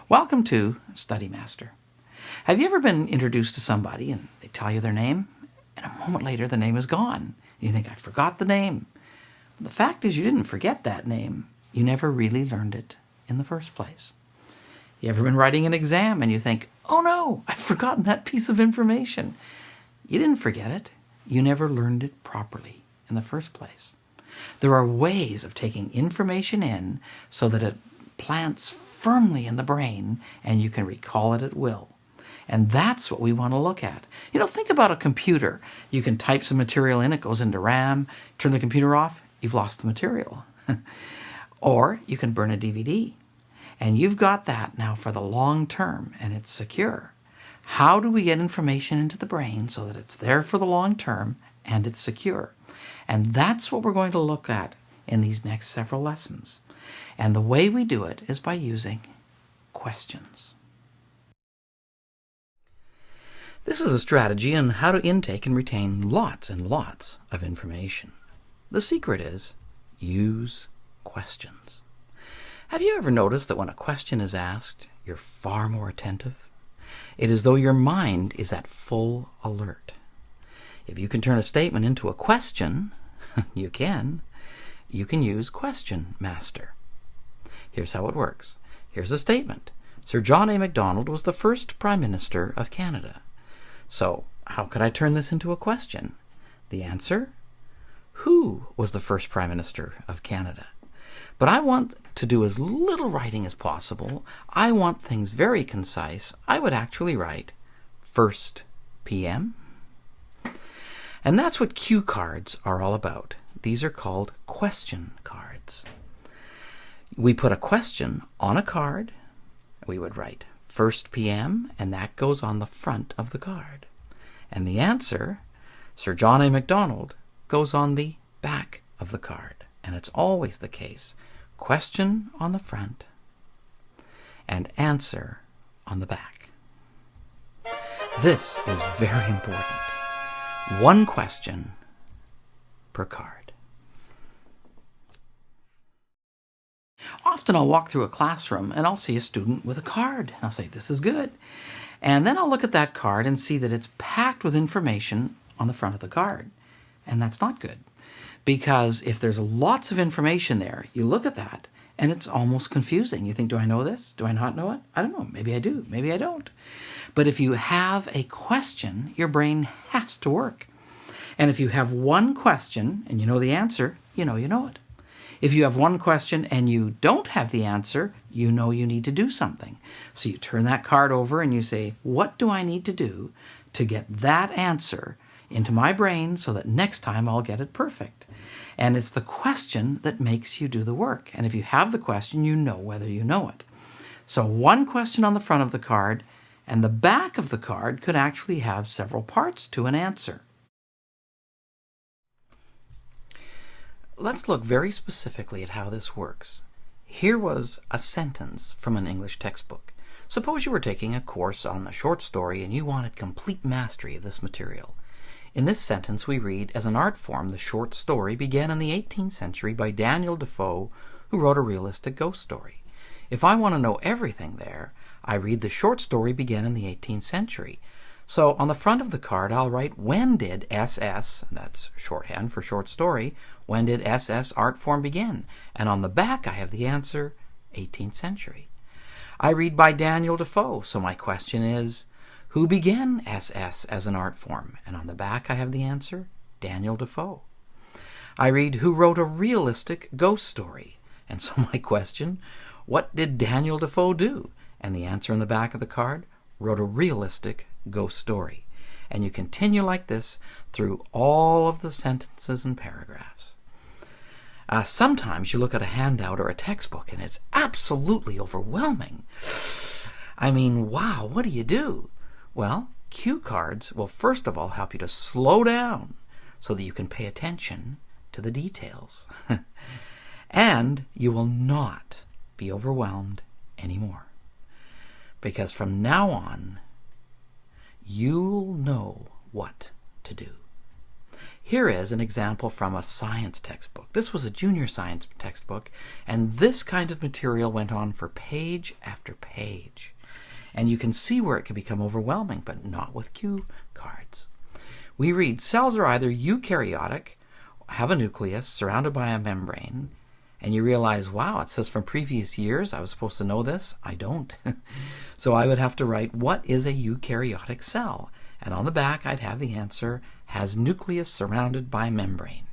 Welcome to Study Master. Have you ever been introduced to somebody and they tell you their name, and a moment later the name is gone? You think, I forgot the name. The fact is you didn't forget that name. You never really learned it in the first place. You ever been writing an exam and you think, oh no, I've forgotten that piece of information. You didn't forget it. You never learned it properly in the first place. There are ways of taking information in so that it plants firmly in the brain and you can recall it at will. And that's what we want to look at. Think about a computer. You can type some material in, it goes into RAM, turn the computer off, you've lost the material. Or you can burn a DVD. And you've got that now for the long term and it's secure. How do we get information into the brain so that it's there for the long term and it's secure? And that's what we're going to look at in these next several lessons. And the way we do it is by using questions. This is a strategy on how to intake and retain lots and lots of information. The secret is use questions. Have you ever noticed that when a question is asked, you're far more attentive? It is as though your mind is at full alert. If you can turn a statement into a question, you can use Question Master. Here's how it works. Here's a statement. Sir John A. Macdonald was the first Prime Minister of Canada. So, how could I turn this into a question? The answer? Who was the first Prime Minister of Canada? But I want to do as little writing as possible. I want things very concise. I would actually write first PM. And that's what cue cards are all about. These are called question cards. We put a question on a card. We would write first PM, and that goes on the front of the card. And the answer, Sir John A. Macdonald, goes on the back of the card. And it's always the case. Question on the front and answer on the back. This is very important. One question per card. Often I'll walk through a classroom and I'll see a student with a card. I'll say, this is good. And then I'll look at that card and see that it's packed with information on the front of the card. And that's not good. Because if there's lots of information there, you look at that and it's almost confusing. You think, do I know this? Do I not know it? I don't know. Maybe I do. Maybe I don't. But if you have a question, your brain has to work. And if you have one question and you know the answer, you know it. If you have one question and you don't have the answer, you know you need to do something. So you turn that card over and you say, what do I need to do to get that answer into my brain so that next time I'll get it perfect? And it's the question that makes you do the work. And if you have the question, you know whether you know it. So one question on the front of the card, and the back of the card could actually have several parts to an answer. Let's look very specifically at how this works. Here was a sentence from an English textbook. Suppose you were taking a course on a short story and you wanted complete mastery of this material. In this sentence we read, as an art form, the short story began in the 18th century by Daniel Defoe, who wrote a realistic ghost story. If I want to know everything there, I read the short story began in the 18th century. So on the front of the card I'll write, when did SS, that's shorthand for short story, when did SS art form begin? And on the back I have the answer, 18th century. I read by Daniel Defoe, so my question is, who began SS as an art form? And on the back I have the answer, Daniel Defoe. I read, who wrote a realistic ghost story? And so my question, what did Daniel Defoe do? And the answer in the back of the card, wrote a realistic ghost story. And you continue like this through all of the sentences and paragraphs. Sometimes you look at a handout or a textbook and it's absolutely overwhelming. I mean, wow, what do you do? Well, cue cards will first of all help you to slow down so that you can pay attention to the details. And you will not be overwhelmed anymore. Because from now on, you'll know what to do. Here is an example from a science textbook. This was a junior science textbook, and this kind of material went on for page after page. And you can see where it can become overwhelming, but not with cue cards. We read, cells are either eukaryotic, have a nucleus surrounded by a membrane, and you realize, wow, it says from previous years, I was supposed to know this. I don't. So I would have to write, what is a eukaryotic cell? And on the back, I'd have the answer, has nucleus surrounded by membrane.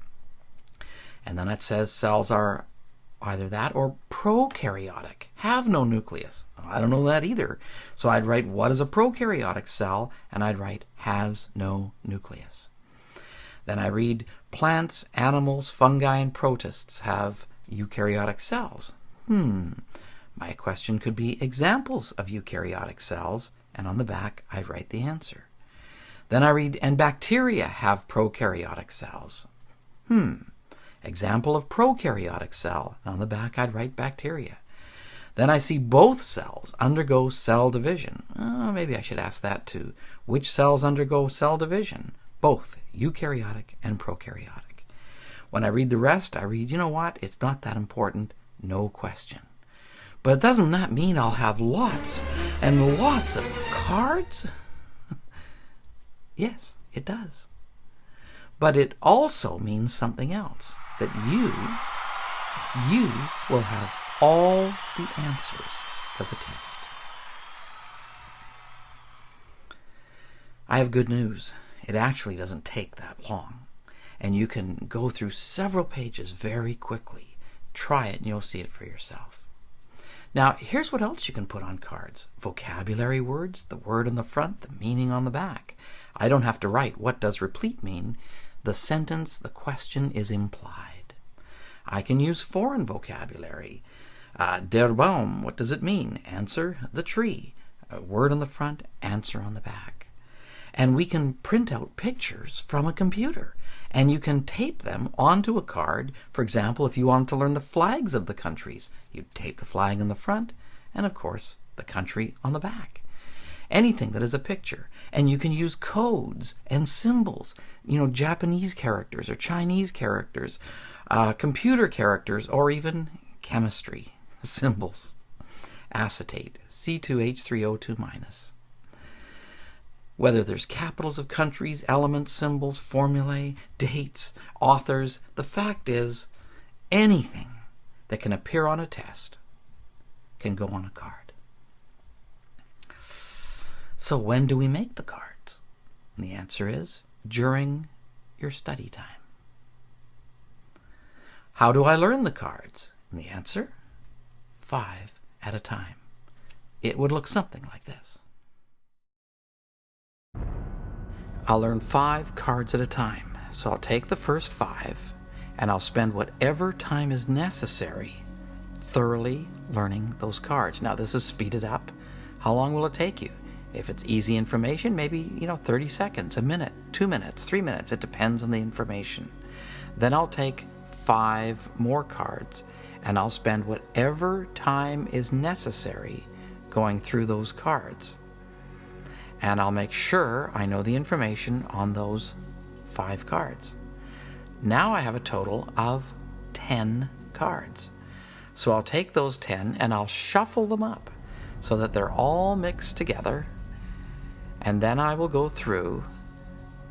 And then it says cells are either that or prokaryotic, have no nucleus. I don't know that either. So I'd write, what is a prokaryotic cell? And I'd write, has no nucleus. Then I read, plants, animals, fungi, and protists have eukaryotic cells. My question could be examples of eukaryotic cells, and on the back I write the answer. Then I read, and bacteria have prokaryotic cells. Example of prokaryotic cell, and on the back I'd write bacteria. Then I see both cells undergo cell division. Maybe I should ask that too. Which cells undergo cell division? Both eukaryotic and prokaryotic. When I read the rest, I read, you know what? It's not that important. No question. But doesn't that mean I'll have lots and lots of cards? Yes, it does. But it also means something else. That you will have all the answers for the test. I have good news. It actually doesn't take that long. And you can go through several pages very quickly. Try it and you'll see it for yourself. Now, here's what else you can put on cards. Vocabulary words, the word on the front, the meaning on the back. I don't have to write what does replete mean. The sentence, the question is implied. I can use foreign vocabulary. Der Baum, what does it mean? Answer, the tree. A word on the front, answer on the back. And we can print out pictures from a computer. And you can tape them onto a card. For example, if you wanted to learn the flags of the countries, you'd tape the flag on the front and, of course, the country on the back. Anything that is a picture. And you can use codes and symbols, Japanese characters or Chinese characters, computer characters, or even chemistry symbols. Acetate, C2H3O2-. Whether there's capitals of countries, elements, symbols, formulae, dates, authors, the fact is, anything that can appear on a test can go on a card. So when do we make the cards? And the answer is during your study time. How do I learn the cards? And the answer, 5 at a time. It would look something like this. I'll learn 5 cards at a time. So I'll take the first 5 and I'll spend whatever time is necessary thoroughly learning those cards. Now this is speeded up. How long will it take you? If it's easy information, maybe 30 seconds, a minute, 2 minutes, 3 minutes. It depends on the information. Then I'll take 5 more cards and I'll spend whatever time is necessary going through those cards. And I'll make sure I know the information on those 5 cards. Now I have a total of 10 cards. So I'll take those 10 and I'll shuffle them up so that they're all mixed together. And then I will go through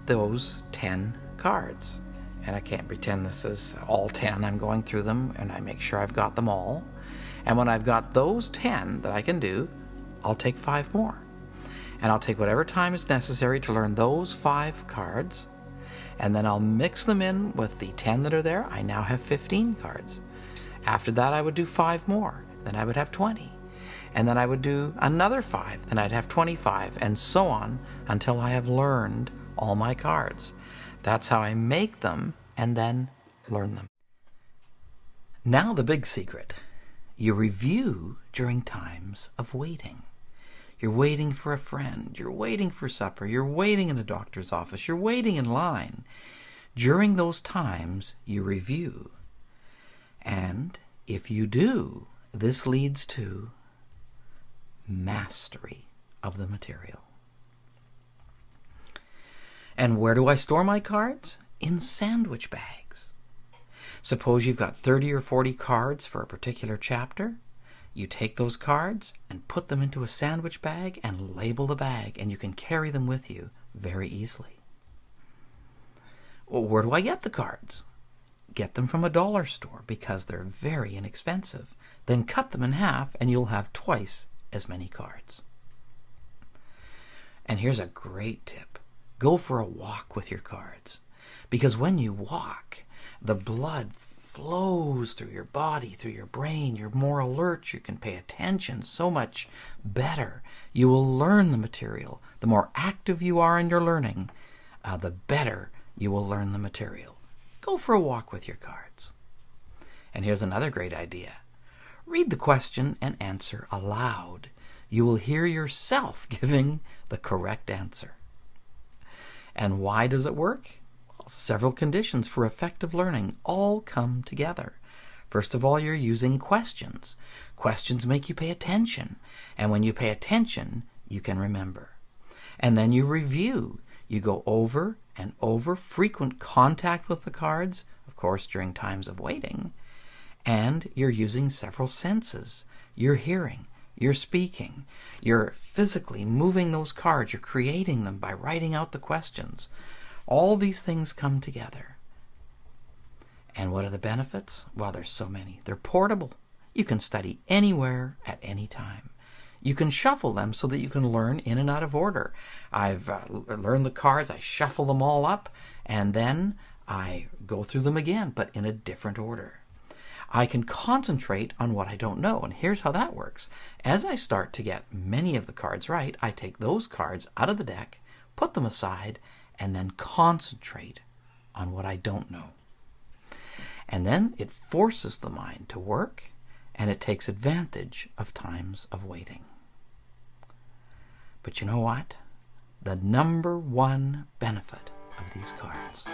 those 10 cards. And I can't pretend this is all 10. I'm going through them and I make sure I've got them all. And when I've got those 10 that I can do, I'll take 5 more. And I'll take whatever time is necessary to learn those 5 cards. And then I'll mix them in with the 10 that are there. I now have 15 cards. After that, I would do 5 more. Then I would have 20. And then I would do another 5. Then I'd have 25, and so on until I have learned all my cards. That's how I make them and then learn them. Now the big secret. You review during times of waiting. You're waiting for a friend. You're waiting for supper. You're waiting in a doctor's office. You're waiting in line. During those times, you review. And if you do, this leads to mastery of the material. And where do I store my cards? in sandwich bags. Suppose you've got 30 or 40 cards for a particular chapter. You take those cards and put them into a sandwich bag and label the bag, and you can carry them with you very easily. Well, where do I get the cards? Get them from a dollar store because they're very inexpensive. Then cut them in half and you'll have twice as many cards. And here's a great tip. Go for a walk with your cards. Because when you walk, the blood flows through your body, through your brain. You're more alert. You can pay attention so much better. You will learn the material. The more active you are in your learning, the better you will learn the material. Go for a walk with your cards. And here's another great idea. Read the question and answer aloud. You will hear yourself giving the correct answer. And why does it work? Well, several conditions for effective learning all come together. First of all, you're using questions. Questions make you pay attention. And when you pay attention, you can remember. And then you review. You go over and over, frequent contact with the cards, of course, during times of waiting. And you're using several senses. You're hearing, you're speaking, you're physically moving those cards, you're creating them by writing out the questions. All these things come together. And what are the benefits? Well, there's so many. They're portable. You can study anywhere at any time. You can shuffle them so that you can learn in and out of order. I've learned the cards, I shuffle them all up, and then I go through them again, but in a different order. I can concentrate on what I don't know, and here's how that works. As I start to get many of the cards right, I take those cards out of the deck, put them aside, and then concentrate on what I don't know. And then it forces the mind to work, and it takes advantage of times of waiting. But you know what? The number one benefit of these cards